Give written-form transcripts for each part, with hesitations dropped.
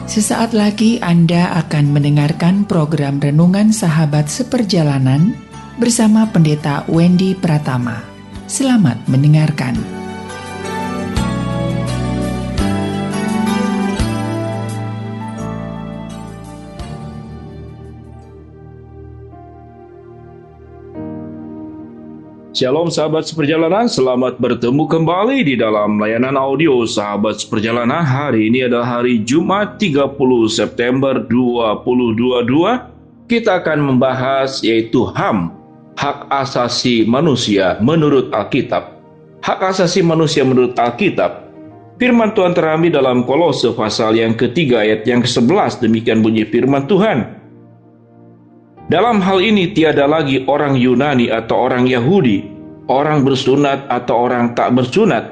Sesaat lagi Anda akan mendengarkan program Renungan Sahabat Seperjalanan bersama Pendeta Wendy Pratama. Selamat mendengarkan. Shalom sahabat seperjalanan, selamat bertemu kembali di dalam layanan audio sahabat seperjalanan. Hari ini adalah hari Jumat 30 September 2022. Kita akan membahas yaitu HAM, Hak Asasi Manusia menurut Alkitab. Hak asasi manusia menurut Alkitab. Firman Tuhan terambil dalam Kolose pasal yang ketiga ayat yang ke-11. Demikian bunyi firman Tuhan. Dalam hal ini tiada lagi orang Yunani atau orang Yahudi, orang bersunat atau orang tak bersunat,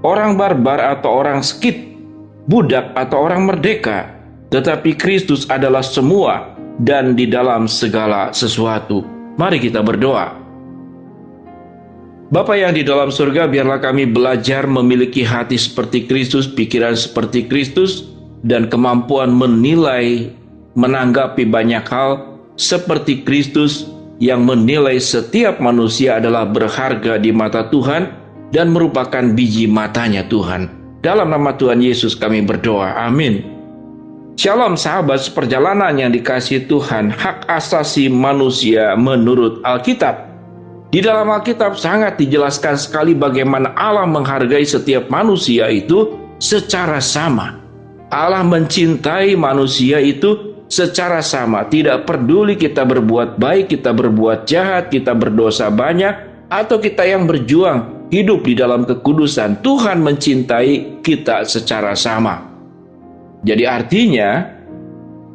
orang barbar atau orang Skit, budak atau orang merdeka, tetapi Kristus adalah semua dan di dalam segala sesuatu. Mari kita berdoa. Bapa yang di dalam surga, biarlah kami belajar memiliki hati seperti Kristus, pikiran seperti Kristus, dan kemampuan menilai, menanggapi banyak hal seperti Kristus yang menilai setiap manusia adalah berharga di mata Tuhan dan merupakan biji matanya Tuhan. Dalam nama Tuhan Yesus kami berdoa, amin. Shalom sahabat seperjalanan yang dikasihi Tuhan. Hak asasi manusia menurut Alkitab. Di dalam Alkitab sangat dijelaskan sekali bagaimana Allah menghargai setiap manusia itu secara sama. Allah mencintai manusia itu secara sama, tidak peduli kita berbuat baik, kita berbuat jahat, kita berdosa banyak, atau kita yang berjuang hidup di dalam kekudusan. Tuhan mencintai kita secara sama. Jadi artinya,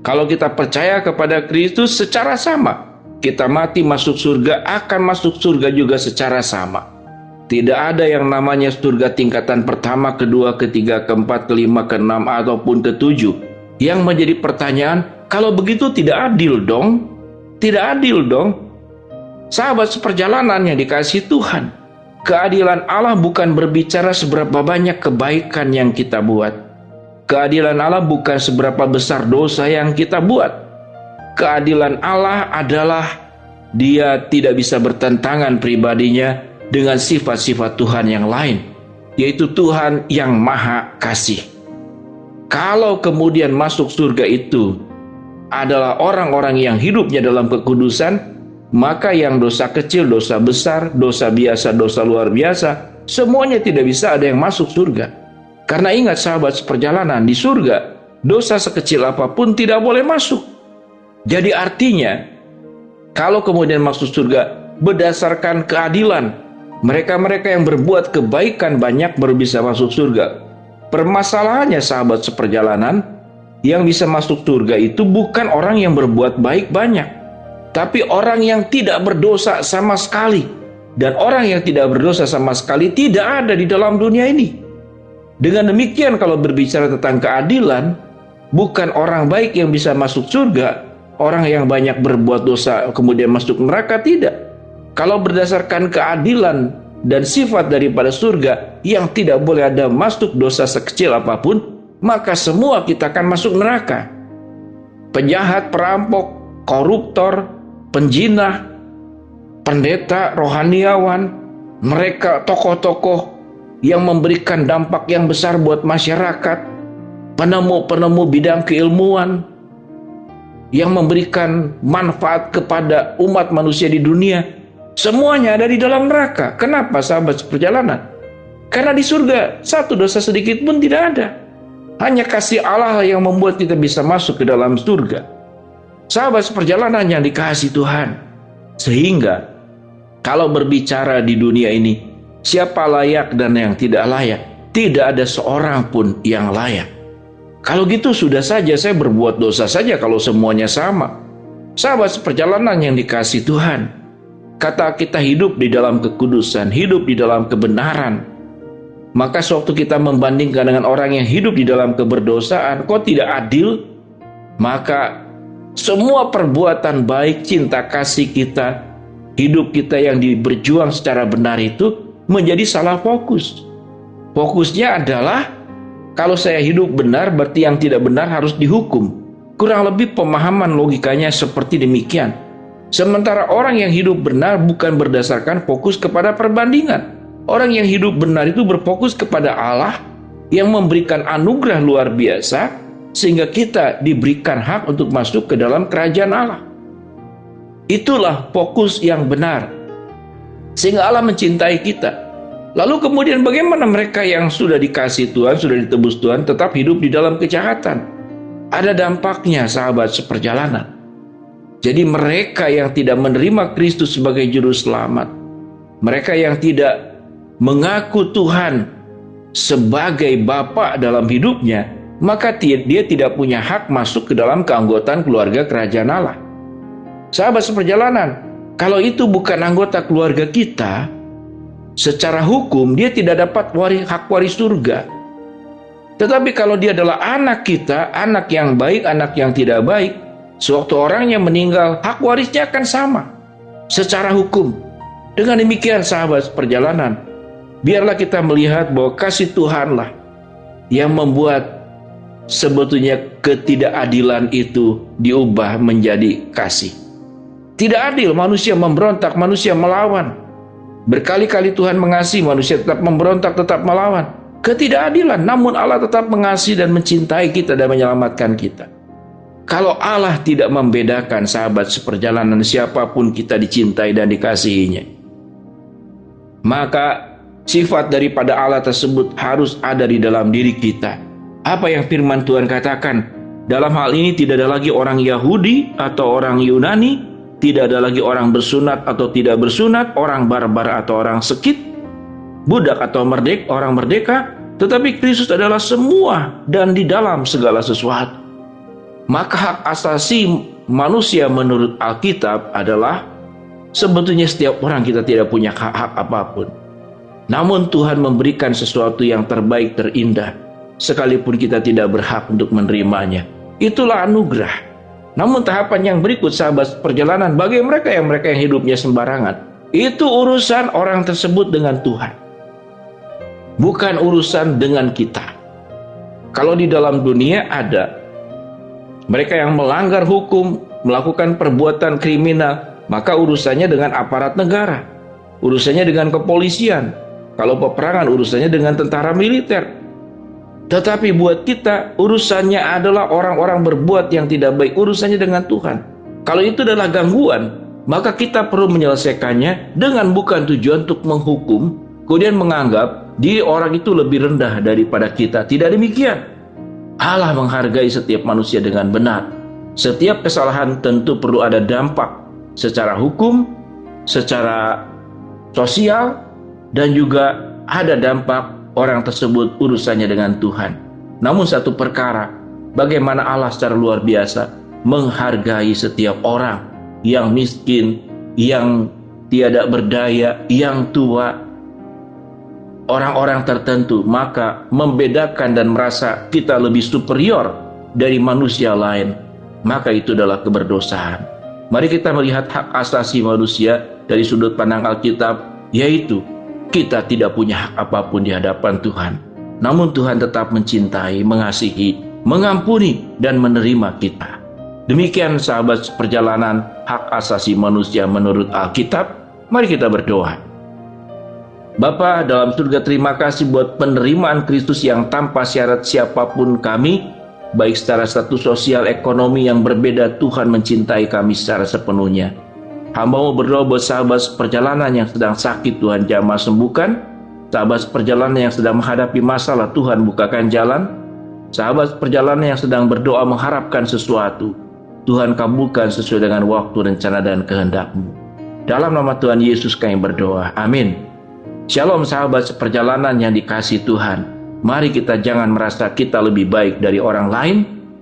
kalau kita percaya kepada Kristus secara sama, kita mati masuk surga, akan masuk surga juga secara sama. Tidak ada yang namanya surga tingkatan pertama, kedua, ketiga, keempat, kelima, keenam, ataupun ketujuh. Yang menjadi pertanyaan, kalau begitu tidak adil dong? Tidak adil dong? Sahabat seperjalanan yang dikasihi Tuhan, keadilan Allah bukan berbicara seberapa banyak kebaikan yang kita buat. Keadilan Allah bukan seberapa besar dosa yang kita buat. Keadilan Allah adalah Dia tidak bisa bertentangan pribadinya dengan sifat-sifat Tuhan yang lain, yaitu Tuhan yang Maha Kasih. Kalau kemudian masuk surga itu adalah orang-orang yang hidupnya dalam kekudusan, maka yang dosa kecil, dosa besar, dosa biasa, dosa luar biasa, semuanya tidak bisa ada yang masuk surga. Karena ingat sahabat seperjalanan, di surga dosa sekecil apapun tidak boleh masuk. Jadi artinya, kalau kemudian masuk surga berdasarkan keadilan, mereka-mereka yang berbuat kebaikan banyak baru bisa masuk surga. Permasalahannya sahabat seperjalanan, yang bisa masuk surga itu bukan orang yang berbuat baik banyak, tapi orang yang tidak berdosa sama sekali. Dan orang yang tidak berdosa sama sekali tidak ada di dalam dunia ini. Dengan demikian, kalau berbicara tentang keadilan, bukan orang baik yang bisa masuk surga, orang yang banyak berbuat dosa kemudian masuk neraka, tidak. Kalau berdasarkan keadilan dan sifat daripada surga yang tidak boleh ada masuk dosa sekecil apapun, maka semua kita akan masuk neraka. Penjahat, perampok, koruptor, penjinah, pendeta, rohaniawan, mereka tokoh-tokoh yang memberikan dampak yang besar buat masyarakat, penemu-penemu bidang keilmuan yang memberikan manfaat kepada umat manusia di dunia, semuanya ada di dalam neraka. Kenapa sahabat seperjalanan? Karena di surga satu dosa sedikit pun tidak ada. Hanya kasih Allah yang membuat kita bisa masuk ke dalam surga. Sahabat seperjalanan yang dikasihi Tuhan, sehingga kalau berbicara di dunia ini, siapa layak dan yang tidak layak, tidak ada seorang pun yang layak. Kalau gitu sudah saja saya berbuat dosa saja kalau semuanya sama. Sahabat seperjalanan yang dikasihi Tuhan, kata kita hidup di dalam kekudusan, hidup di dalam kebenaran. Maka sewaktu kita membandingkan dengan orang yang hidup di dalam keberdosaan, kok tidak adil? Maka semua perbuatan baik, cinta kasih kita, hidup kita yang berjuang secara benar itu menjadi salah fokus. Fokusnya adalah Kalau saya hidup benar, berarti yang tidak benar harus dihukum. Kurang lebih pemahaman logikanya seperti demikian. Sementara orang yang hidup benar bukan berdasarkan fokus kepada perbandingan. Orang yang hidup benar itu berfokus kepada Allah yang memberikan anugerah luar biasa, sehingga kita diberikan hak untuk masuk ke dalam kerajaan Allah. Itulah fokus yang benar, sehingga Allah mencintai kita. Lalu kemudian bagaimana mereka yang sudah dikasih Tuhan, sudah ditebus Tuhan, tetap hidup di dalam kejahatan? Ada dampaknya, sahabat seperjalanan. Jadi mereka yang tidak menerima Kristus sebagai juru selamat, mereka yang tidak mengaku Tuhan sebagai Bapa dalam hidupnya, maka dia tidak punya hak masuk ke dalam keanggotaan keluarga kerajaan Allah. Sahabat seperjalanan, kalau itu bukan anggota keluarga kita, secara hukum dia tidak dapat hak waris surga. Tetapi kalau dia adalah anak kita, anak yang baik, anak yang tidak baik, sewaktu orangnya meninggal, hak warisnya akan sama secara hukum. Dengan demikian, sahabat perjalanan, biarlah kita melihat bahwa kasih Tuhanlah yang membuat sebetulnya ketidakadilan itu diubah menjadi kasih. Tidak adil, manusia memberontak, manusia melawan. Berkali-kali Tuhan mengasihi, manusia tetap memberontak, tetap melawan. Ketidakadilan, namun Allah tetap mengasihi dan mencintai kita dan menyelamatkan kita. Kalau Allah tidak membedakan, sahabat seperjalanan, siapapun kita dicintai dan dikasihinya, maka sifat daripada Allah tersebut harus ada di dalam diri kita. Apa yang firman Tuhan katakan? Dalam hal ini tidak ada lagi orang Yahudi atau orang Yunani, tidak ada lagi orang bersunat atau tidak bersunat, orang barbar atau orang sekit, budak atau orang merdeka, tetapi Kristus adalah semua dan di dalam segala sesuatu. Maka hak asasi manusia menurut Alkitab adalah sebetulnya setiap orang kita tidak punya hak apapun. Namun Tuhan memberikan sesuatu yang terbaik, terindah, sekalipun kita tidak berhak untuk menerimanya. Itulah anugerah. Namun tahapan yang berikut, sahabat perjalanan, bagi mereka yang hidupnya sembarangan, itu urusan orang tersebut dengan Tuhan, bukan urusan dengan kita. Kalau di dalam dunia ada mereka yang melanggar hukum, melakukan perbuatan kriminal, maka urusannya dengan aparat negara, urusannya dengan kepolisian. Kalau peperangan, urusannya dengan tentara militer. Tetapi buat kita, urusannya adalah orang-orang berbuat yang tidak baik, urusannya dengan Tuhan. Kalau itu adalah gangguan, maka kita perlu menyelesaikannya dengan bukan tujuan untuk menghukum, kemudian menganggap diri orang itu lebih rendah daripada kita. Tidak demikian. Allah menghargai setiap manusia dengan benar. Setiap kesalahan tentu perlu ada dampak secara hukum, secara sosial, dan juga ada dampak orang tersebut urusannya dengan Tuhan. Namun satu perkara, bagaimana Allah secara luar biasa menghargai setiap orang, yang miskin, yang tiada berdaya, yang tua, orang-orang tertentu, maka membedakan dan merasa kita lebih superior dari manusia lain, maka itu adalah keberdosaan. Mari kita melihat hak asasi manusia dari sudut pandang Alkitab, yaitu kita tidak punya hak apapun di hadapan Tuhan. Namun Tuhan tetap mencintai, mengasihi, mengampuni, dan menerima kita. Demikian sahabat perjalanan hak asasi manusia menurut Alkitab. Mari kita berdoa. Bapa dalam surga, terima kasih buat penerimaan Kristus yang tanpa syarat siapapun kami, baik secara status sosial, ekonomi yang berbeda. Tuhan mencintai kami secara sepenuhnya. Hamba mau berdoa buat sahabat perjalanan yang sedang sakit, Tuhan jamah sembuhkan. Sahabat perjalanan yang sedang menghadapi masalah, Tuhan bukakan jalan. Sahabat perjalanan yang sedang berdoa mengharapkan sesuatu, Tuhan kabulkan sesuai dengan waktu, rencana, dan kehendak-Mu. Dalam nama Tuhan Yesus kami berdoa. Amin. Shalom sahabat seperjalanan yang dikasihi Tuhan. Mari kita jangan merasa kita lebih baik dari orang lain,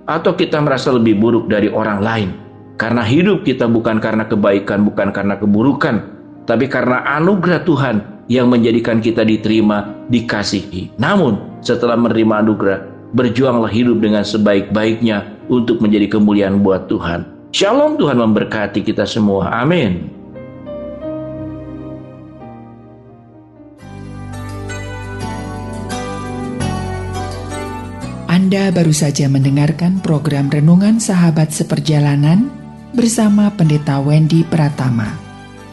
atau kita merasa lebih buruk dari orang lain. Karena hidup kita bukan karena kebaikan, bukan karena keburukan, tapi karena anugerah Tuhan yang menjadikan kita diterima, dikasihi. Namun setelah menerima anugerah, berjuanglah hidup dengan sebaik-baiknya untuk menjadi kemuliaan buat Tuhan. Shalom, Tuhan memberkati kita semua. Amin. Anda baru saja mendengarkan program Renungan Sahabat Seperjalanan bersama Pendeta Wendy Pratama.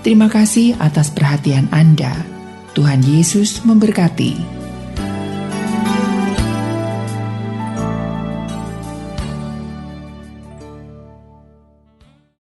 Terima kasih atas perhatian Anda. Tuhan Yesus memberkati.